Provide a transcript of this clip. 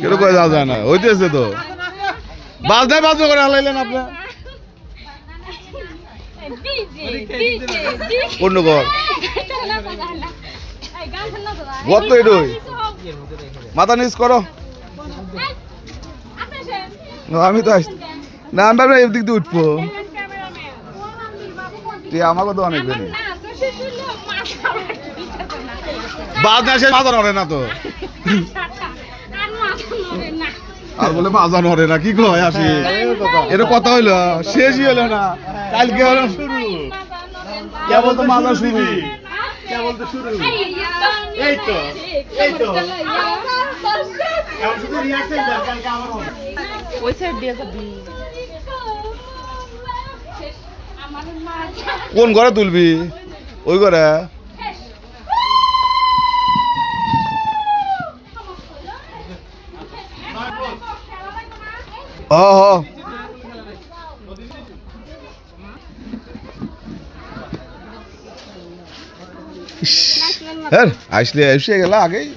কেন কয়ে যাওয়া যায় না হইতেছে তো বাজনায় বাজনা করে হালাইলেন আপনার কোন ঘর ঘর তো এটাই মাথা নিচ করো আমি তো না আমরা এদিক দিয়ে উঠবো আমাকে তো অনেক জানি বাজনা শেষ মাজা নড়ে না তো আর বলে মাজা নড়ে না কি কয় আসি এটা কথা হইলো শেষই হলো না কালকে হলো শুরু কেবল তো মাজা শুরু কেবল তো শুরু এই তো শুধু রিয়াকশন দরকার কালকে আমার হবে ওই সাইড দিয়ে করবি কোন ঘরে তুলবি ওই ঘরে আসলে এসে গেল আগেই